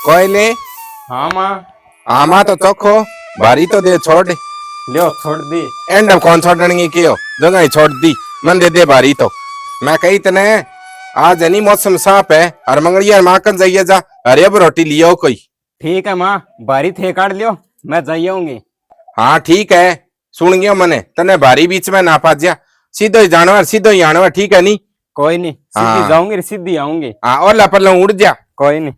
कोयले हाँ माँ। आमा तो चोखो बारी तो दे छोड़ लियो छोड़ दी। एंड कौन छोड़नी क्यों जगह ही छोड़ दी मन दे दे बारी तो मैं कही तने आज नहीं मौसम साफ है और मंगलिया माकन जाइए जा अरे अब रोटी लियो कोई। ठीक है माँ, बारी थे काट लियो, मैं जाइऊंगी। हाँ ठीक है, सुन गयो मने तने बारी बीच में ना पा जा, सीधो ही जानवर सीधो ही आणवर, ठीक है नी? कोई नहीं, सीधी हाँ। जाऊंगी सीधी आऊंगी। हाँ और लापरला उड़ जा। कोई नहीं।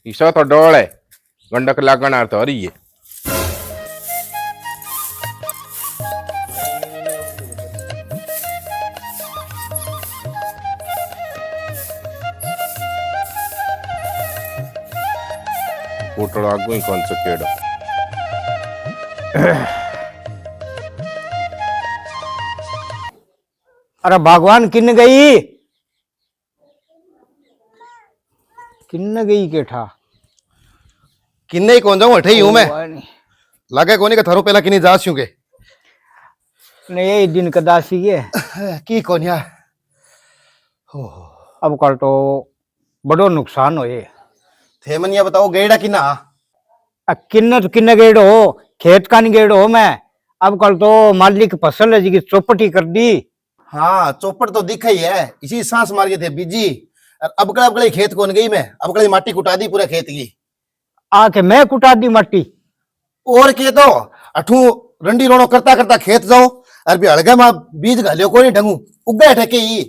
ईशो तो डोल है गंडक लागण आ तो हरी है। पोटड़ो आगू ही कौन सा केड़ो अरे भगवान किन गई के ठा किन्ने ही कौन जाऊं अठे ही हूं मैं। लागे कोनी का थारो पहला किन्नी जास्यूं के ने ये दिन कदासी के की कोनिया हो अब कल तो बड़ो नुकसान होए। थे मनिया बताओ गेड़ा की ना किन्न तो किन्न गेड़ो खेत का नहीं गेड़ो मैं। अब कल तो मालिक फसल है जी चौपटी कर दी। हाँ चौपट तो दिखा ही है, इसी सांस मार के थे बीजी। अब कड़ा खेत कौन गई मैं, अब कड़ी माटी कुटा दी पूरे खेत की। आके मैं कुटा दी मट्टी और के तो अठू रंडी रोनो करता करता खेत जाओ और भी हड़गा में बीज घालियो कोई ढंगू उगे ठेके ही।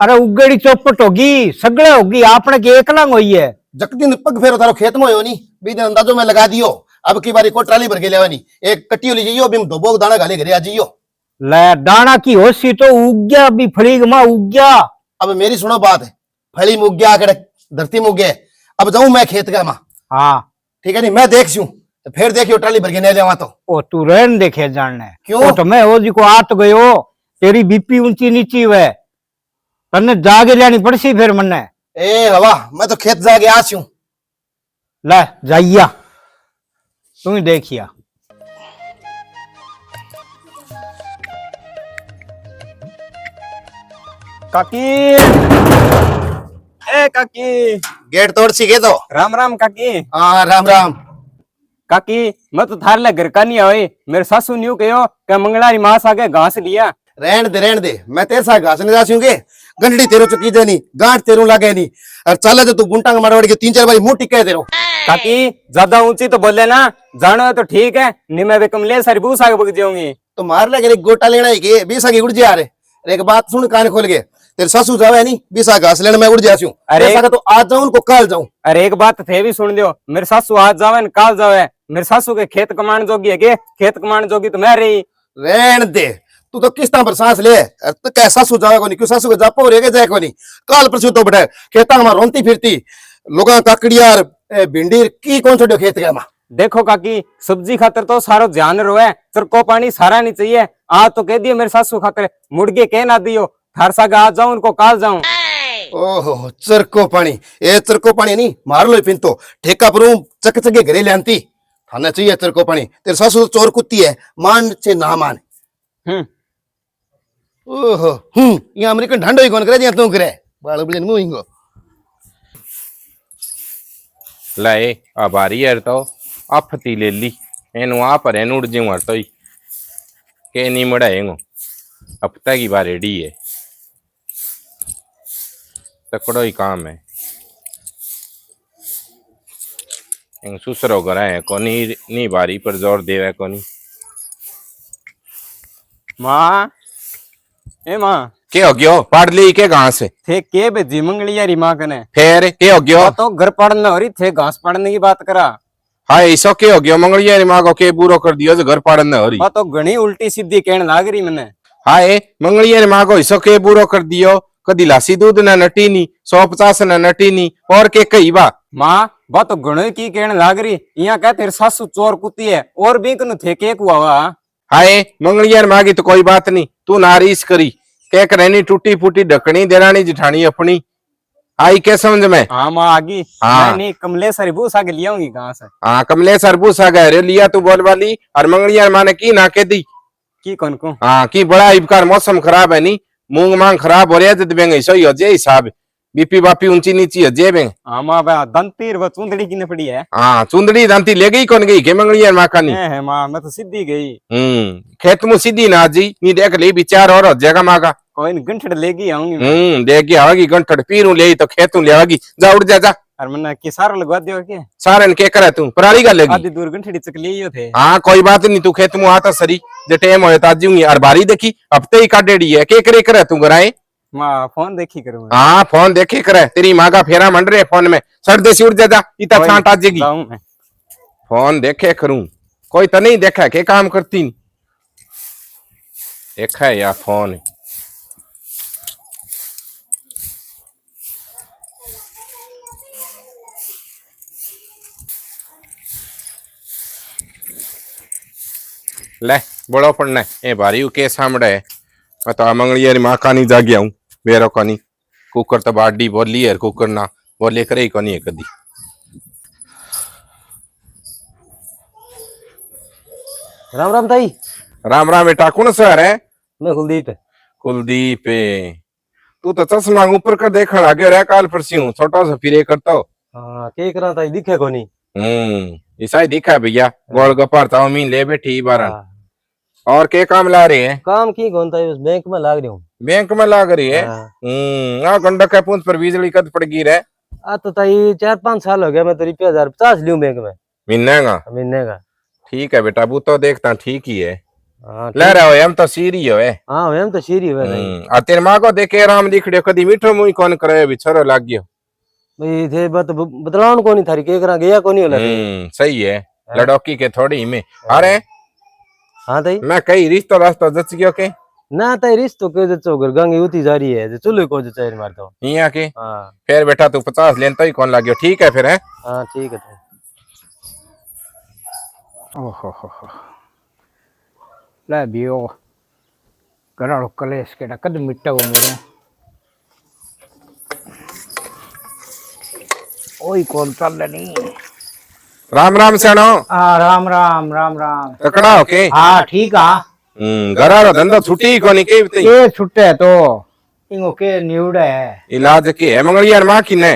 अरे उगेड़ी चौपट होगी सगड़े होगी आपने के एकलंग हुई है। जक दिन पग फेरो तारो खेत में हो नी बीज अंदाजो में लगा दियो। अब की बारी को ट्राली भर के लेवानी एक कट्टी ले जाइयो बिम धोबो दाना घाले घरे आ जाइयो। ले दाना की होशी तो उग गया भी फलीग में उग गया। अब मेरी सुनो बात, फली मुग गया आकड़े धरती मुग गए, अब जाऊं मैं खेत का मां। हाँ ठीक है नहीं मैं देख छू तो फिर देखियो ट्राली भर के नहीं लेवा तो। ओ तू रहन देखे जानने क्यों? ओ तो मैं ओ जी को आत गयो तेरी बीपी ऊंची नीची हुए तन्ने जागे लेनी पड़सी फिर मन्ने। ए हवा मैं तो खेत जाके आ छू। ले जाइया तू ही देखिया। काकी, ए काकी। गेट तोड़ सी गए तो। राम राम काकी। हाँ राम राम। काकी मैं तो थार ले घर का नहीं आए, मेरे सासू न्यू कहो कि मंगलारी मास आके घास लिया। रहन दे मैं तेरे साथ घास नहीं जासूं के गंडड़ी तेरो चुकी दे नहीं गांठ तेरू लागे नहीं और चले तो तू गुंटा मारवाड़ के 3-4 बारी मुंह टिके तेरो। काकी ज्यादा ऊंची तो बोले ना, जानो है तो ठीक है नहीं मैं कमले सारी बूस आगे बग जाऊंगी। तो मार लगे गोटा लेना ही के 20 आगे उड़ जा रहे। एक बात सुन कान खोल के, तेरे सासू जावे नहीं 20 आगे घास लेने मैं उड़ जासूं। अरे तो आज जाऊं उनको कल जाऊं। अरे एक बात थे भी सुन लियो, मेरे सासू आज जावे काल जावे। मेरे सासू के खेत कमाने जोगी है के खेत कमाने जोगी तो मैं रही। रहन दे तू तो किस्ता पर सांस ले तो क्या सासू जावे को नहीं, क्यों सासू को जापो रेगे जाए को नहीं। काल परसों तो बड़ा खेता में रोंती फिरती लोगा काकड़िया भिंडी की कौन छोड़ो खेत के। देखो काकी सब्जी खातर तो सारो ध्यान रोए, चरको पानी सारा नहीं चाहिए। आज तो कह दियो मेरे सासू खातर मुड़गे कह ना दियो थार सागा आज जाऊं उनको काल जाऊं। ओहो चरको पानी, ए चरको पानी नहीं मार लो पिंतो ठेका पर चकचके घरे ले आंती थाने चाहिए चरको पानी। तेरे सासू तो चोर कुत्ती है मान से ना मान। ओहो ये अमेरिकन ढंडो ही कौन करे दिया तू करे बाल बजन मुंह हिंगो लाए आ बारी है तो आफती ले ली एनु आ पर एनु उड़ जाऊं तो ही के नहीं मड़ाएंगो हफ्ता की बार रेडी है तकड़ो ही काम है। सुसरो करा है कोनी नी बारी पर जोर देवे कोनी। माँ ए माँ के हो गयो पाड़ ली के घास थे के भेजी मंगलिया री माँ कने फिर के हो गयो तो घर पड़ने हो रही थे घास पड़ने की बात करा। हाँ ऐसा के हो गयो मंगलिया री माँ को के बुरो कर दियो जो घर पाड़ने हो रही। तो घनी उल्टी सीधी कहने लाग रही मैंने। हाय मंगलिया री माँ को ऐसा के बुरो कर दियो कदी लासी दूध ना नटी नी 150 ना नटी नी और के कही बा। माँ बा तो घणो की कहने लाग रही यहाँ कह तेरे सासू चोर कुत्ती है और भी कनु थे के हुआ। हाय मंगलिया री माँ की तो कोई बात नहीं तू नारीस करी के रहनी टूटी फूटी ढकनी देरानी जिठानी अपनी आई के समझ में। हाँ माँ आगी। हाँ नहीं कमले सारी बूस आगे लियाऊंगी कहाँ से। हाँ कमले सरबूस आ गए लिया तू बोल वाली और मंगलिया री माँ ने की ना के दी की कौन को। हाँ की बड़ा इबकार मौसम खराब है नी मूंग मांग खराब हो रहा है तो बेंगे सही हो जाए हिसाब बीपी बापी ऊंची नीची है जेबे। माँ बा दंतीर वो चुंदड़ी की न पड़ी है। हाँ चुंदड़ी दांती ले गई कौन गई के मंगलियार माँ का नहीं है माँ मैं तो सीधी गई। खेत में सीधी ना जी नी देख ले विचार और जगह माँ का कोई नहीं गंठड़ लेगी आऊंगी। देगी आवागी गंठड़ पीरू ले तो खेतू ले आवागी जा उड़ जा जा। और मैंने की सारा लगवा दियो के सारन के करे तू पराली का लेगी आधी दूर गंठड़ी चक लियो थे। हाँ कोई बात नहीं तू खेत में आता सरी जे टाइम होए ताजी हुई और बारी देखी हफ्ते ही काटेड़ी है के करे करे तू कराए। माँ फोन देखी करूँ। हाँ फोन देखे करे तेरी माँ का फेरा मंड रहे फोन में सर देसी उड़ जा जा इतना छांट आ जाएगी। फोन देखे करूं कोई तो नहीं देखा के काम करती नहीं देखा है या फोन ले बड़ो पड़ना है भारी के सामने है मैं तो मंगलियारी माँ का नहीं जागिया हूँ बेरो का नहीं कुकर तो बाडी बोली है कुकर ना बोले करे ही को नहीं है कदी। राम राम ताई। राम राम बेटा कौन सर है। मैं कुलदीप। कुलदीप तू तो चश्मा ऊपर कर देखने लगे रे काल परस्यों छोटा सा फिरे करता हो। हाँ के करा ताई दिखे को नहीं। ऐसा ही दिखा भैया गोलगप्पा चाउमीन ले बैठी बारन और के काम ला रही है। काम की कौन ताई उस बैंक में लाग रही हूँ। बैंक में लाग रही है। गंडक है पूंछ पर बिजली कद पड़ गई रे। आ तो ताई 4-5 साल हो गया मैं तो रुपया 1050 लियो बैंक में महीने का। ठीक है बेटा वो तो देखता ठीक ही है। हाँ ले रहे हो हम तो सीरी हो है। हाँ हम तो सीरी हुए नहीं। तेरे माँ को देखे राम दिख रहे कदी मीठो मुई कौन करे बिछरो लाग गयो भाई थे बात बतलावन को नहीं थारी के करा गया को नहीं होला। सही है लड़ोकी के थोड़ी में। अरे हाँ ताई मैं कई रिश्तो रास्ता जच गयो के ना ताई रिश्तो के जो गंगे उती जा रही है चुल्हे को जो चार मार दो यहाँ के। हाँ फिर बेटा तू 50 लेन तो ही कौन लाग गयो ठीक है फिर है। हाँ ठीक है ताई। ओहो ले बियो कराड़ो कलेश केड़ा कद मिट्टा वो मेरे ओई कौन चल नहीं। राम राम सेनो। राम राम राम राम तकड़ा हो के। हाँ ठीक आ। घरारो धंधो छुट्टी कोनी के बते ये छुट्टे तो इंगो के निवड़े है इलाज के है मंगलियार माँ की ने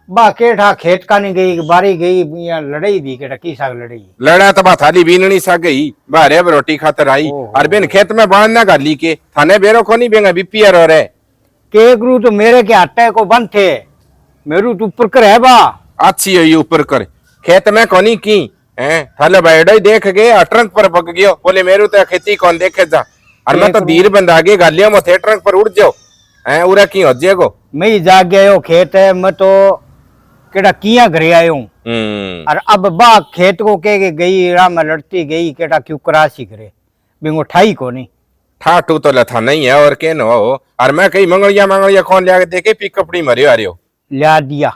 बा केठा खेत का नहीं गई बारी गई या लड़ाई दी केटा की साग लड़ाई लड़ा तो बा थाली बीननी सा गई बारे रोटी खातर आई और बेन खेत में बांधना गाली के थाने बेरो कोनी बेंगा बीपीआर हो रे के गुरु तो मेरे के आटे को बंद थे मेरू तो ऊपर कर है बा अच्छी है ये ऊपर कर खेत में कोनी की हैं थाले बैठो ही देख गए ट्रंक पर पक गयो बोले मेरू तो खेती कौन देखे जा और मैं तो धीर बंद आगे गालियों में थे ट्रंक पर उड़ जाओ हैं उरा की हो जेगो मैं ही जाग गया हो खेत है मैं तो केड़ा किया घरे आयो और अब बा खेत को के गई राम लड़ती गई केड़ा क्यों करासी करे बिंगो ठाई को नहीं ठाटू तो लथा नहीं है और के नो और मैं कहीं मंगलिया कौन लिया देखे पी कपड़ी मरियो आ रही हो लिया दिया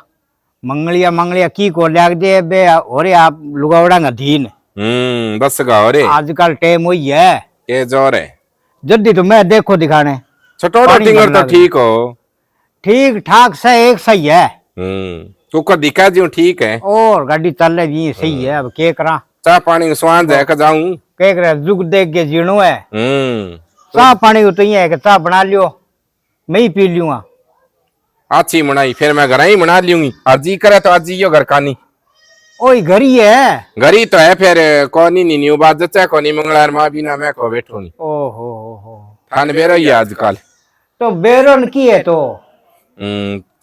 मंगलिया की को लिया दे बे और आप लुगावड़ा अधीन बस गाओ रे आजकल टाइम हुई है के जोर है जल्दी तो मैं देखो दिखाने छोटोड़ा टिंगर तो ठीक हो ठीक ठाक से एक सही है कुकर दिखा जी ठीक है और गाड़ी चल रही सही है अब के करा चाह पानी स्वान जाए का जाऊं के करे जुग देख के जीणो है चाह पानी तो ये है कि चाह बना लियो मैं ही पी लूंगा अच्छी बनाई फिर मैं घर ही बना लूंगी और जी करे तो आज जियो घर कानी ओई घरी है घरी तो है फिर कोनी नहीं न्यू बात जचा कोनी मंगलार मां बिना मैं को बैठो नहीं ओहो थान बेरो ही आजकल तो बेरोन की है तो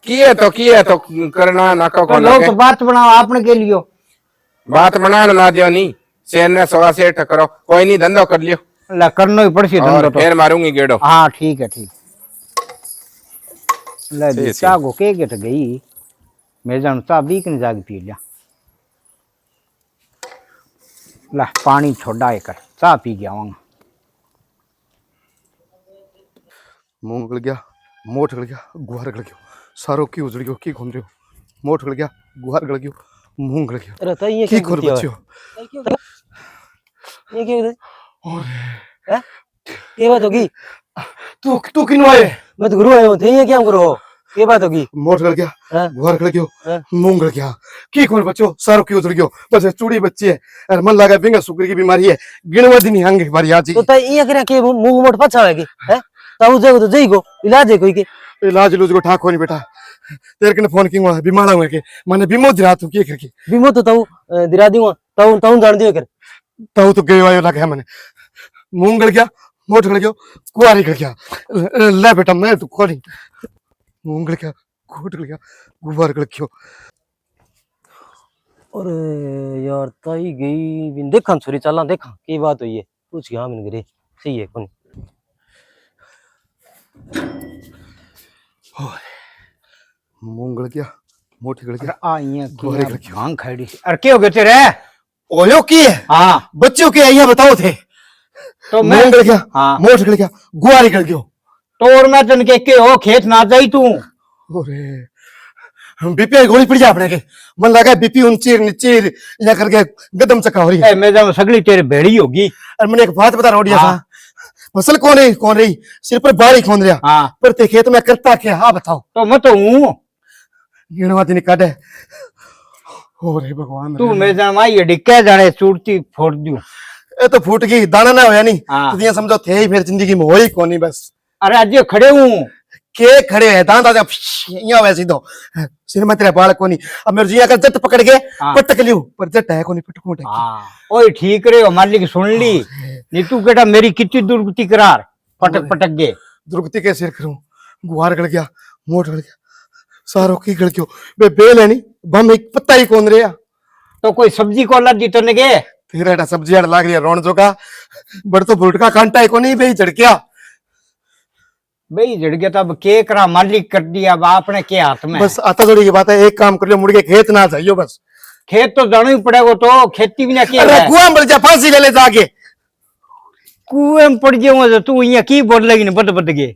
किए तो करना ना को लोग तो बात बनाओ आपने के लियो बात बना ना दियो नहीं शेर ने सवा सेठ करो कोई नहीं धंधो कर लियो ला करनो ही पड़सी धंधो तो फिर मारूंगी गेड़ो हाँ ठीक है ठीक ले चाह को के गेट गई मैं जान चाह बीक ने जाग पी लिया ला पानी छोड़ा कर चाह पी गया वहां मुंह गल गया मोट गल गया गुहार गल गयो सारो की उजड़ गयो की घूम रहो मोट गल गया गुहार गल गयो मुंह गल गयो अरे ताई ये की खोर बच्चो ये क्या और है ये बात होगी तू किनो आए मैं तो गुरु आयो थे ये क्या करो ये बात होगी मोट गल गया गुहार गल गयो मुंह गल गया की खोर बच्चो सारो की उजड़ गयो बस चूड़ी बच्ची है और मन लगा बिंगा सुगर की बीमारी है गिनवा दिन हंग बारी आज तो ताई ये करे के मुंह मोट पछा है ताऊ जे तो जई को इलाज है कोई के इलाज लूज को ठाक होनी बेटा तेरे कने फोन किंग बीमार हुए के माने बीमो दिरा तू के करके बीमो तो ताऊ दिरा दूंगा ताऊ ताऊ जान दियो कर ताऊ तो गयो आयो लगे माने मूंग गल गया मोट गल गयो कुआरी गल गया ले बेटा मैं तू खोली मूंग गल गया कोट गल गया गुवार गल गयो अरे यार ताई गई बिन देखा छोरी चला देखा की बात हुई है पूछ गया मैंने घरे सही है कौन मूंग गल गया मोटी गल गया आ इया गोरे की रखियो। भांग खड़ी अरे के हो गए तेरे ओयो की है हाँ बच्चों के आइया बताओ थे तो मैं मूंग गल गया हाँ मोट गल गया गुवारी गल गयो तो और मैं तन के हो खेत ना जाई तू ओरे बीपी गोली पड़ जा अपने के मन लगा बीपी ऊंचीर नीचीर या करके गदम चका हो रही है ए मैं जब सगली तेरे भेड़ी होगी और मैंने एक बात बता रोडिया हाँ। सा फसल कौन रही सिर पर बारी कौन रहा हाँ पर ते खेत में करता क्या हाँ बताओ तो मैं तो हूँ गिणवा दिन काटे ओरे भगवान तू रे। मैं जमाई डिक्के जाने चूड़ती फोड़ दूं ये तो फूट गई दाना ना होया नहीं हाँ। तो ये समझो थे ही फिर जिंदगी में हो ही कौन नहीं बस अरे आज ये खड़े हूँ के खड़े है दांत आजा यहाँ वैसे दो सिर में तेरा बाल कोनी अब मेरे जी अगर जट पकड़ के हाँ। पटक लियो पर जट है कोनी पटकू टकी हाँ ओए ठीक रे हो मालिक सुन ली नी तू केटा मेरी कितनी दुर्गति करार पटक पटक गे दुर्गति के सिर करूं गुहार गल गया मोट गल गया सारो की गल गयो बे बेल है नहीं बम एक पत्ता ही कौन रहा तो कोई सब्जी को लग दी तो ने गे तेरा एटा सब्जी आड़ लाग रही है रोन जो का बड़ तो बुलटका कांटा है को नहीं बे झड़किया भाई जड़ गया तब के करा मालिक कर दिया अब आपने के हाथ में बस आता थोड़ी की बात है एक काम कर लियो मुड़ के खेत ना जाइयो बस खेत तो जाना ही पड़ेगा तो खेती भी ना किया अरे कुआं मर जा फांसी ले ले जाके कुएं में पड़ गया तो तू यहाँ की बोल लगी ने बद बद गे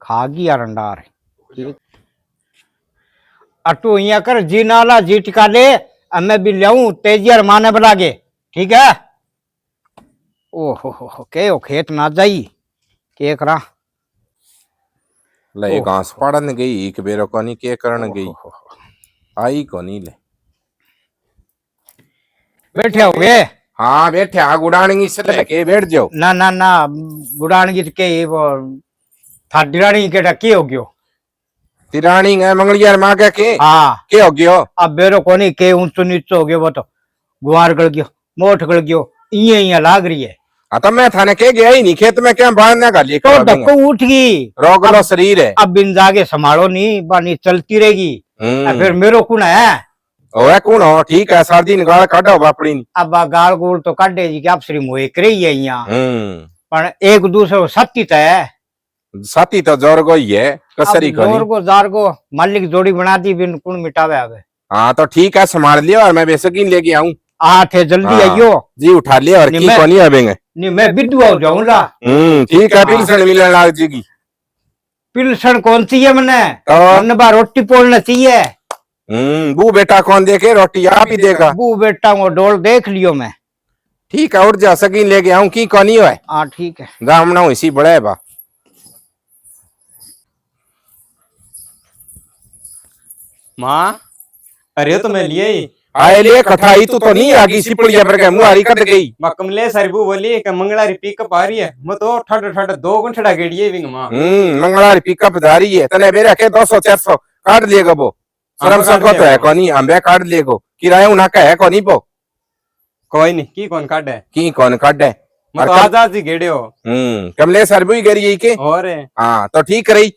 खागी यार अंडार और तू यहाँ कर जी नाला जी टिका ले अब मैं भी लाऊं तेजियार माने बना गे ठीक है ओहो के ओ खेत ना जाई के करा ले घास पाड़न गई एक बेरो कोनी के करन गई आई कोनी ले बैठे हो गए हाँ बैठे आग उड़ानेंगी से लेके बैठ जाओ ना ना ना गुड़ान की के वो था डिरानी के डकी हो गयो तिरानी है मंगलियार माँ के हाँ के हो गयो अब बेरो कोनी के ऊंचो नीचो हो गयो वो तो गुआर गल गयो मोठ गल गयो इया लाग रही है हाँ तो मैं थाने के गया ही नहीं खेत में क्या बांधने का तो धक्को उठ गई रोक लो शरीर है अब बिन जागे संभालो नहीं बानी चलती रहेगी अब फिर मेरो कुण है ओए कौन हो ठीक है सार दिन गाल काटो बापड़ी नी अब आ गाल गोल तो काटे जी के आप श्री मोए करे ही है यहाँ हम्म पर एक दूसरे को सत्ती तो है साथी तो जोर गो ही है कसरी अब जोर कोनी को जार को मालिक जोड़ी बना दी बिन कुण मिटावे अब हाँ तो ठीक है संभाल लियो और मैं बेसकीन लेके आऊं आ थे जल्दी हाँ। आइयो जी उठा लिया और नहीं, की मैं- कोनी आवेंगे नहीं मैं विधवा हो जाऊंगा ठीक है पिलसन मिलने लाग जीगी पिलसन कौन सी है मने तो हमने बार रोटी पोलना चाहिए बू बेटा कौन देखे रोटी आप ही देगा बू बेटा वो डोल देख लियो मैं ठीक है उठ जा सकीन लेके आऊं की कोनी है हाँ ठीक है गामना इसी बड़ा है बा माँ अरे तो मैं लिए ही आए ले कठाई तो नहीं आगी सिपड़िया पर के मुहारी कट गई माँ कमले सारी बू बोली कि मंगलारी पिकअप आ रही है मैं तो ठड ठड 2 घंटा गेड़िए विंग माँ मंगलारी पिकअप धारी है तने बेरा के 200 400 काट लेगा वो शर्म हाँ, संको काट तो है लेगा। कोनी अंबे काट लेगो किराया उना का है कोनी पो कोई नहीं की कौन काटे की कौन काटे मैं तो आज आज ही गेड़े हो कमले सर भी गरी यही के और हाँ तो ठीक रही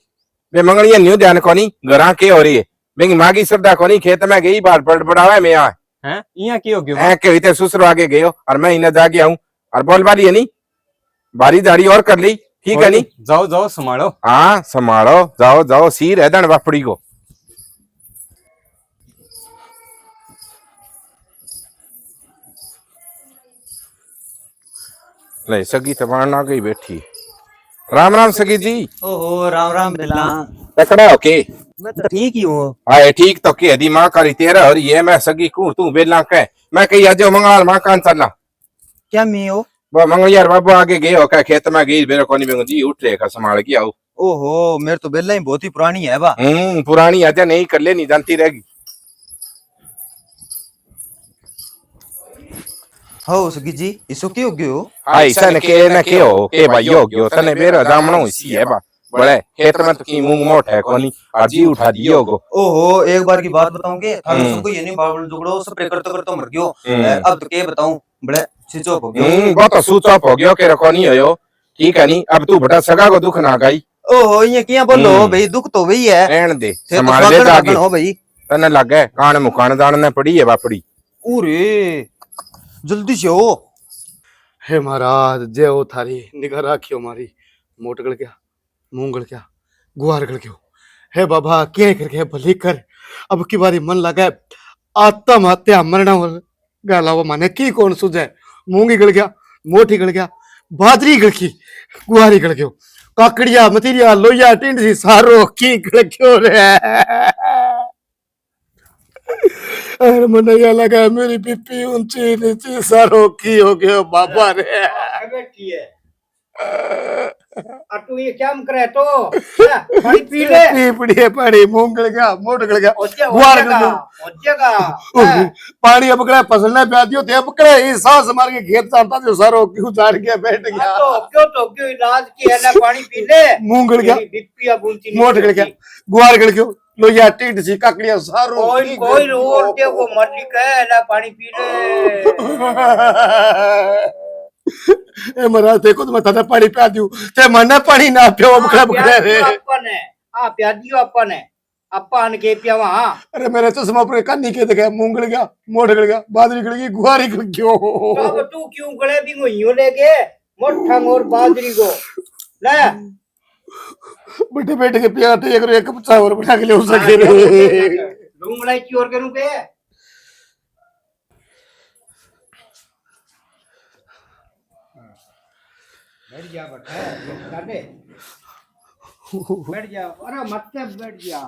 वे मंगलिया न्यू ध्यान कोनी गरा के हो रही है बेंगी मागी श्रद्धा कोनी खेत में गई बार बड़बड़ावा में यहाँ हैं यहाँ की हो गयो है के भीतर ससुर आगे गयो और मैं इन्हें जाके आऊं और बोल बारी है नहीं बारी दारी और कर ली ठीक है नहीं जाओ जाओ संभालो हाँ संभालो जाओ जाओ सीर है दन बापड़ी को ले सगी तबान आ गई बैठी राम राम सगी जी ओहो राम राम बिल्ला तकड़ा हो के मैं तो ठीक ही हूँ आए ठीक तो के दी माँ करी तेरा और ये मैं सगी कूर तू बेला कह मैं कही आज मंगल माँ कान चला क्या मैं हो वो मंगल यार बाबू आगे गए हो क्या खेत में गई मेरे कोनी में जी उठ रहेगा संभाल के आओ ओहो मेरे तो बेल्ला ही बहुत ही पुरानी है बा पुरानी आजा नहीं कर ले नहीं जानती रहेगी हो सगी जी इसो क्यों गयो हाय सन के न के हो के भाई हो गयो तने बेरो जामणो इसी है बा बड़े खेत में तो की मूंग मोट है कोनी आजी उठा दियो गो ओहो एक बार की बात बताऊंगे थाने सबको ये नहीं बाबल जुगड़ो स्प्रे करते करते मर गयो अब तो के बताऊं बड़े छिचो हो गयो वो तो सूचो हो गयो के कोनी होयो ठीक है नी अब तू बटा सगा को दुख ना गई ओहो ये किया बोलो भाई दुख तो वही है रहन दे थे तो संभाल ले स्वागत जाके करन हो भाई तने लगे कान मुकान जानने पड़ी है बापड़ी ओरे जल्दी से हो हे महाराज जय हो थारी निगाह राखियो मारी मोट गल गया मूंग गल गया गुआर गल गयो हे बाबा के करके भली कर अब की बारी मन लगा आत्महत्या मरना गाला वो माने की कौन सुझे मूंगी गल गया मोटी गल गया बाजरी गल की गुआरी गल गयो काकड़िया मतीरिया लोया टिंडसी सारो की गल गयो रे अरे मन ये लगा मेरी बीपी ऊंची नीची सारो की हो गयो बाबा रे बैठी है और तू ये क्या करे तो पानी पी ले पी पड़ी पानी मूंग गल गया मोट गल गया गुआर गल गया हो पानी अब कड़ा फसलने पे दियो ते अब कड़ा ये सांस मार के खेत जाता जो सारो क्यों जाड़ के बैठ गया क्यों इलाज की है ना पानी पी ले मूंग गल गया बीपी अब ऊंची मोट गल गया गुआर गल गयो लोया टीट सी काकड़िया सारो कोई रोड दे वो मरली कहे ना पानी पी ले ए महाराज देखो तो मैं थाने पानी पिया दियो ते मने पानी ना पियो बकड़ा बकड़ा रे अपन है हां पिया दियो अपन है अपन के पिया वहां अरे मेरे चश्मा पर कानी के देखे मूंग गल गया मोट गल गया बाजरी गल गई गुआरी गल गयो अब तू क्यों गले भी गोइयो लेके मोटा और बाजरी को ले बेटे बेटे के पिया टे एक बच्चा और बना के ले हो सके रे लूंग लाई की और करूं के बैठ जा बैठा दे बैठ जा अरे मत बैठ जा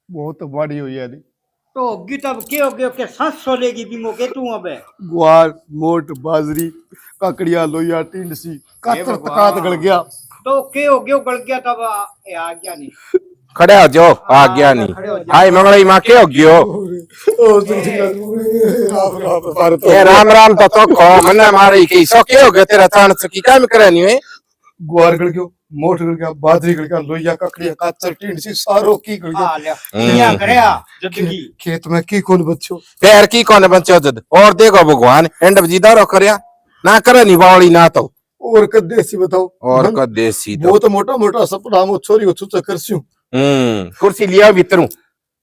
बहुत बड़ी हुई है तो गीता के हो गयो के सांस सोलेगी बिमो के तू अबे गुआर मोट बाजरी काकड़िया लोया टिंडसी कातर तकात गल गया तो के हो गयो गल गया तब ए आ गया नहीं खड़े हो जो आ गया नहीं हाय मंगलई मां के हो गयो ए राम राम तो खो मने मारी की सो के हो गयो तेरा चाण की काम करनी है गुआर गल गयो मोट गल गया बाजरी गल गया लोया काकड़िया कातर टिंडसी सारो की गल आ गया ले किया करया जिंदगी खेत में की कौन बच्चो पैर की कौन बच्चो जद और देखो भगवान एंड बजीदारो करया ना करे निवावली ना तो और कदेसी बताओ और का देसी वो तो मोटा मोटा सपना मो छोरी को छुचा करस्यू कुर्सी लिया भीतरू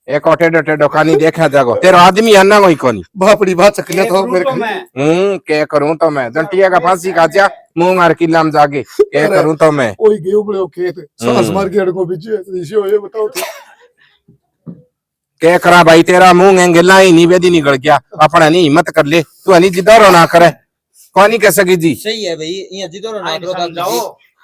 एक टेडो टेडो कानी देखा जागो तेरा आदमी अन्ना कोई कोनी बापड़ी बात चकलिया था मेरे तो मैं के करूं तो मैं दंटिया का फांसी काचा मुंह मार किला में जाके के करूं तो मैं ओए गयो बड़े खेत सांस मार के अड़को बीच इसी ये बताओ तो के करा भाई तेरा मुंह एंगला ही नहीं बेदी निकल गया अपना नहीं हिम्मत कर ले तू नहीं जिदारो ना करे कोनी कह सकी जी सही है भाई ये जिदो ना करो जाओ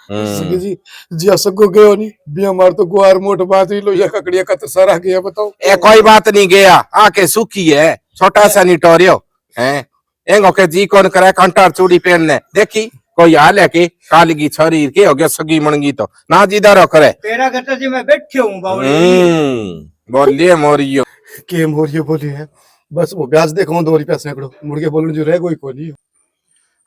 सगी जी जी सगो गयो नहीं बिया मार तो गुआर मोट बाजरी लोया ककड़िया का तो सारा गया बताओ ए कोई बात नहीं गया आके सूखी है छोटा सा निटोरियो हैं एंगो के जी कौन करे कंटार चूड़ी पहनने देखी कोई हाल है के कालगी छोरी के हो गया सगी मनगी तो ना जिदारो करे तेरा कहता जी मैं बैठे हूं बावली बोलिए मोरियो के मोरियो बोली है बस वो ब्याज देखो 2 रुपया सैकड़ो मुर्गे बोलने जो रह कोई कोनी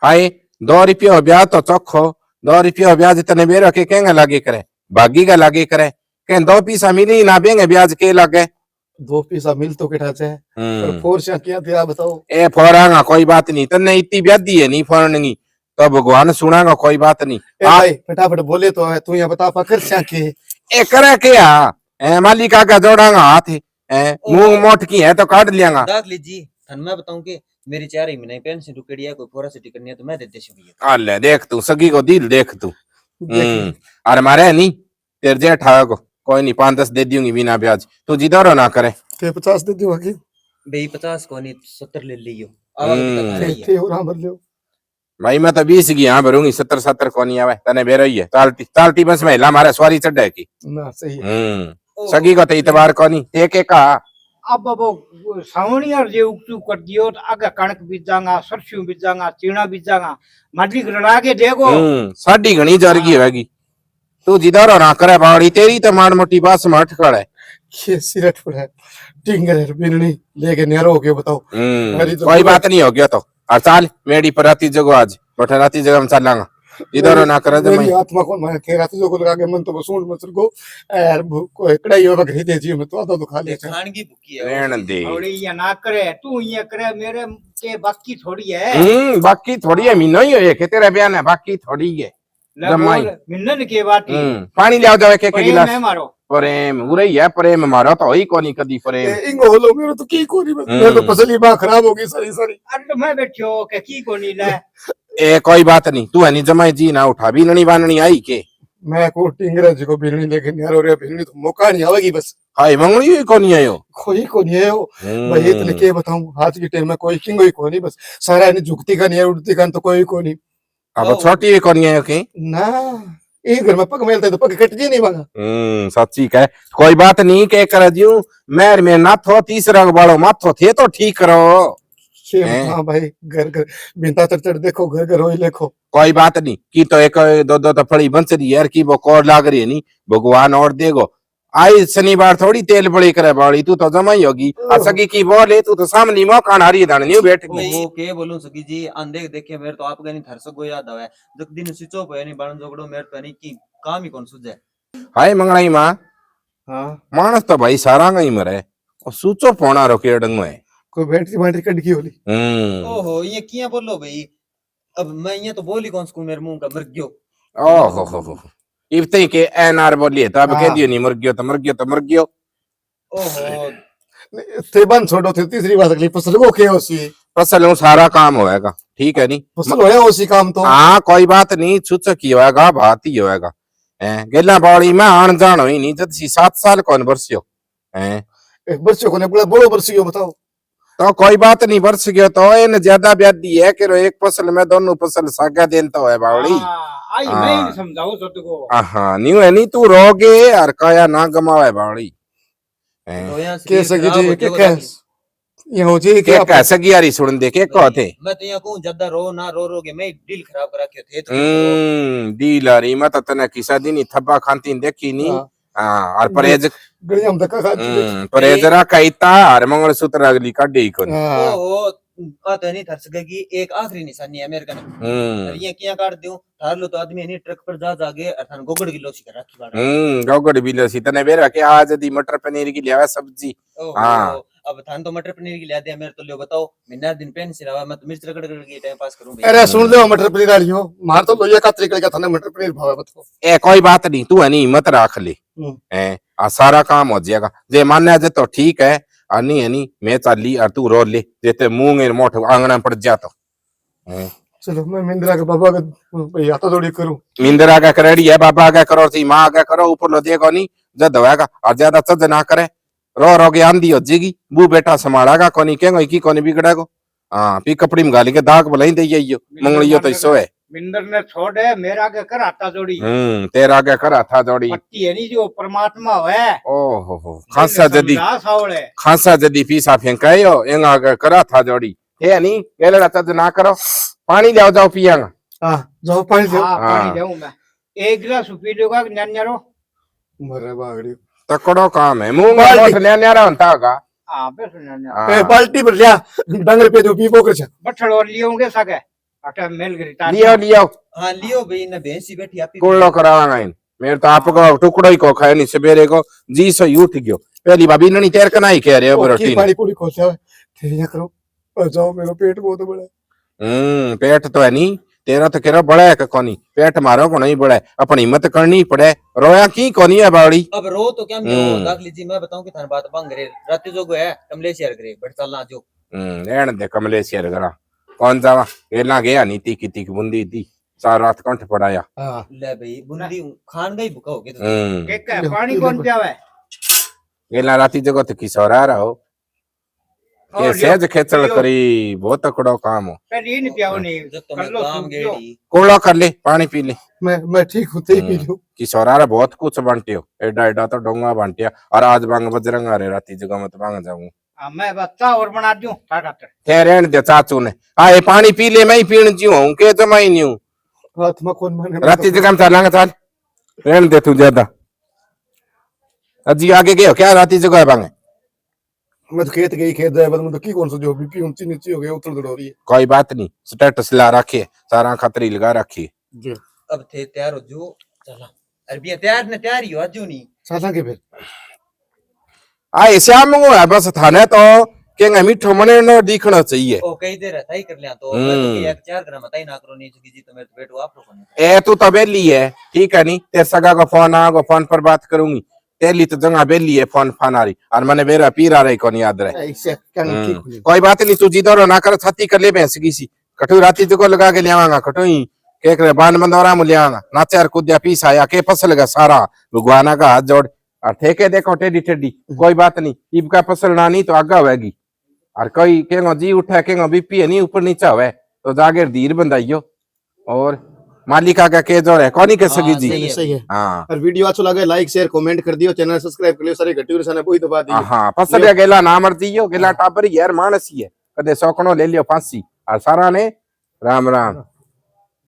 हाय 2 रुपया ब्याज तो चोखो 2 रुपया ब्याज तने बेरो के केंगे लागे करे बागी का लागे करे के 2 पैसा मिली ना बेंगे ब्याज के लागे 2 पैसा मिल तो केठा छे पर फोर्स क्या थे बताओ ए फोरांगा कोई बात नहीं तने इतनी ब्यादी है नहीं फोरनगी तो भगवान सुनागा कोई बात नहीं ए भाई फटाफट बोले तो है तू यहाँ बता पकड़ क्या के ए करे क्या ए मालिक आगा जोड़ांगा हाथ ए मुंह मोट की है तो काट लियांगा दाख लीजिए धन मैं बताऊं कि मेरी 4 महीने पेंशन टुकड़ी है कोई फोरा से टिकट नहीं है तो मैं देते छी अल्ले देख तू सगी को दिल देख तू अरे मारे नहीं तेरे जेठा को कोई नहीं 5-10 दे दूंगी बिना ब्याज तू जिदारो ना करे के 50 दे दियो आगे भाई 50 को नहीं 70 ले लियो थे और हम ले भाई मैं तो 20 की यहाँ भरूंगी 70 को नहीं आवे तने बेरो ही है तालटी बस में ला मारे सवारी चढ़ है की ना सही है सगी को तो इतबार को नहीं एक एक का अब वो सावणी और जे उक्तू कर दियो तो आगे कणक बीजांगा सरसों बीजांगा चीना बीजांगा माटी रड़ा के देखो साडी घणी जरगी होगी तू जिदारो ना करे बावड़ी तेरी तो माड़ मोटी बात में अटकड़ है ये सिरट पर है टिंगर बिननी लेके नेरो हो गया बताओ कोई बात नहीं हो गया तो और चाल मेरी पर राती जगो आज बठे राती जगह हम चलांगा इधर ना करे मेरी जमाई आत्मा को मैं तेरा तो को लगा के मन तो सूंड मत को यार को कड़ाई हो रखी दे जी मैं तो आधा तो खा ले खान की भूखी है रहन दे थोड़ी ये ना करे तू ये करे मेरे के बाकी थोड़ी है बाकी थोड़ी है मीनो ही है के तेरा बयान है बाकी थोड़ी है ले जमाई। बोल, मिलन के बात पानी ले आओ जाओ एक गिलास है मारो प्रेम उरे ही है प्रेम मारो तो ही कोनी कदी प्रेम इंगो होलो मेरे तो की कोनी बस मेरे तो फसली बा खराब हो गई सारी सारी अरे तो मैं बैठो के की कोनी ले ए कोई बात नहीं तू है नहीं जमाई जी ना उठा भी नहीं बाननी आई के मैं को टिंगरा जी को बिलनी लेकिन यार और बिलनी तो मौका नहीं आवेगी बस हाय मंगली ही कोनी आयो कोई को नहीं है वो भाई इतने के बताऊं आज के टाइम में कोई किंग ही को नहीं बस सारा इन्हें झुकती का नहीं है उड़ती का तो कोई को नहीं अब छोटी ही कोनी आयो के ना एक घर में पग मेलते तो पग कट जी नहीं मांगा सच्ची कह कोई बात नहीं के कर दियो मैं में ना थो तीसरा बाड़ो माथो थे तो ठीक करो हाँ भाई घर घर बिंता चढ़ देखो घर घर हो देखो कोई बात नहीं की तो एक दो दो तो फड़ी बंस रही यार की वो कोर लाग रही है नहीं भगवान और देगो आई शनिवार थोड़ी तेल बड़ी करे बाड़ी तू तो जमाई होगी सगी की बोले तू तो सामने मौका हारी दान नहीं बैठ गई वो के बोलूं सकी जी अंधे देखे मेरे तो आप गनी थर सको याद आवे जब दिन स्विच ऑफ है नहीं बाण जोगड़ो मेरे तो नहीं की काम ही कौन सुझे हाय मंगलाई मां हाँ मानस तो भाई सारा ही मरे और सूचो पोना रोके डंगो है कोई बैटरी बैटरी कट गई होली ओहो ये किया बोलो भाई अब मैं ये तो बोली कौन सकूं मेरे मुंह का मर गयो ओहो हो इतने के एनआर बोलिए तो अब कह दियो नहीं मर गयो तो मर गयो तो मर गयो ओहो ते बंद छोड़ो थे तीसरी बात अगली फसल को के होसी फसल में सारा काम होएगा ठीक है नहीं फसल होया उसी काम तो हाँ कोई बात नहीं छुच की होएगा बात ही होएगा गेला बाड़ी में आन जान हुई नहीं जब 7 साल कौन बरसियो एक बरसियो को ने बड़ा बड़ो बरसियो बताओ तो कोई बात नहीं बरस गयो तो इन ज्यादा ब्यादी है कि एक फसल में दोनों फसल सागा देन तो है बावड़ी आई मैं ही समझाओ तो को हाँ न्यू है नहीं तू रोगे और काया ना गमावे बावड़ी के सगी जी के ये हो जी के कैसे गियारी सुन दे के कहते मैं तो यहाँ कहूँ ज्यादा रो ना रो रोगे मैं डील खराब करा के थे डील आ रही मैं तो तने किसा दिन थब्बा खाती देखी नहीं हाँ और परहेज गड़िया हम धक्का खाती परहेज रखाईता और मंगलसूत्र अगली काटी ही कोनी ओहो तो नहीं थर सकेगी एक आखिरी निशानी है मेरे कने ये किया काट दूं थार लो तो आदमी नहीं ट्रक पर जा जागे अर्थान गोगड़ की लोसी कर रखी बाड़ा गोगड़ भी लसी तने बेरा के आज दी मटर पनीर की लिया सब्जी हाँ अब थान तो मटर पनीर की लिया दिया मेरे तो लियो बताओ मिन्ना दिन पेन सिलावा मैं तो मिर्च रगड़ रगड़ के टाइम पास करूं अरे सुन लो मटर पनीर वालियो मार तो लोया का तरीका का थाने मटर पनीर भावे बताओ ए कोई बात नहीं तू है नहीं मत रख ले आ सारा काम हो जाएगा जे मान्या जे तो ठीक है नहीं है नहीं मैं चाली और तू रो ले जेते मुंह में मोट आंगना पड़ जा तो चलो मैं मिंद्रा के बाबा का भैया तो थोड़ी करूं मिंद्रा का करेड़ी है बाबा का करो सी माँ का करो ऊपर लो देखो नहीं जद होएगा और ज्यादा चज ना करे रो रो के आंधी हो जाएगी बू बेटा संभालेगा कोनी कहेंगे की कोनी बिगड़ेगो हाँ पी कपड़ी में गाली के दाग भलाई दे जाइयो मंगलियो तो इसो है मिंदर ने छोड़े मेरा के कर आता जोड़ी तेरा के कर था जोड़ी पट्टी है नहीं जो परमात्मा है ओहो हो खासा जदी फीसा फेंकायो एंगा के करा था जोड़ी है नहीं गेलड़ा तद ना करो पानी ले जाओ पियागा हां जाओ पानी दो पानी देऊं मैं एक गिलास पी लोगा न्यारो मरे बागड़ी तकड़ो काम है मुंह में मोठ न्यारा होता होगा हां बस न्यारा ए बाल्टी भर लिया डंगर पे जो पीपो कर बठड़ और लियोगे सके अटे मेल गरी लियो लियो हां लियो भाई ना भैंसी बैठी आप कुल्लो करावांगा इन मेरे तो आपको टुकड़ो ही को खाए नहीं सवेरे को जी से उठ गयो पहली भाभी नहीं तेर कना ही कह रहे हो रोटी पानी पूरी खोल जावे ठीक करो और जाओ मेरा पेट बहुत बड़ा पेट तो है नहीं तेरा तो केरा बड़ा है कोनी पेट मारो को नहीं बड़ा है अपनी हिम्मत करनी पड़े रोया की कोनी है बावड़ी अब रो तो क्या मैं दाग लीजिए मैं बताऊं कि थान बात बंग रे रात जो है कमलेशियर करे बट चलना जो रहन दे कमलेशियर करा कौन जावा गेला गया नीति की तीक बुंदी दी सार रात कंठ पड़ाया ले भाई बुंदी खान गई भूखा हो के पानी कौन पियावे गेला राती जगह तो किशोरा रहो ये सहज खेचल करी बहुत तकड़ो काम हो पहले नहीं पियाओ नहीं जब तो मैं काम गेड़ी कोड़ा कर ले पानी पी ले मैं ठीक हूं ते पी लूं किशोरा बहुत कुछ बांटियो एडा एडा तो डोंगा बांटिया और आज बांग बजरंगा रे राती जगह मत बांग जाऊं मैं बच्चा और बना दूं थे रहन दे चाचू ने आए पानी पी ले मैं ही पीण जीव हूं के जमाई नहीं हूं हाथ में कौन माने राती जगह में चलांगा चल रहन दे तू ज्यादा अजी आगे गयो क्या राती जगह बांगे मैं तो खेत गई खेत जाए मतलब की कौन सा जो बीपी ऊंची नीची हो गया उतर दौड़ रही है। कोई बात नहीं, स्टेटस ला रखिए, सारा खतरी लगा रखिए। जी अब थे तैयार हो जो चला अरे तैयार न तैयार ही हो अजू नहीं सासा के फिर आए श्याम मंगो है बस थाने तो के मीठो मने न दिखना चाहिए। ओ कई देर था ही कर लिया तो मैं तो एक 4 ग्राम बताई ना करो नहीं चुकी जी तो मेरे तो बेटो आप लोगों ने ए तू तो बेली है, ठीक है नहीं, तेरे सगा का फोन आगो, फोन पर बात करूंगी, तेली तो जगह बेली है, फोन फान आ रही और मैंने मेरा पीर आ रही कौन याद रहे। ऐसे क्या ठीक हुई कोई बात नहीं, तू जीतो ना कर छाती कर ले भैंस की सी कटू राती तुको लगा के लियावांगा कटू ही के करे बान बंदौरा में लियावांगा नाचार कूद्या पीस आया के फसल का सारा भगवाना का हाथ जोड़ और ठेके देखो टेढ़ी टेढ़ी। कोई बात नहीं, ईब का फसल ना नहीं तो आगा होगी और कोई के जी उठा के बीपी है नहीं ऊपर नीचा हुआ तो जागे धीर बंदाइयो और मालिका का के जोर है कौन ही कह सकी जी। सही है। हाँ और वीडियो अच्छा लगे लाइक शेयर कमेंट कर दियो, चैनल सब्सक्राइब कर लियो, सारे घटी रसाने वही तो बात है। हाँ फसल या गेला ना मर दियो गेला टाबर यार मानस ही है कदे सौकड़ो ले लियो फांसी और सारा ने राम राम।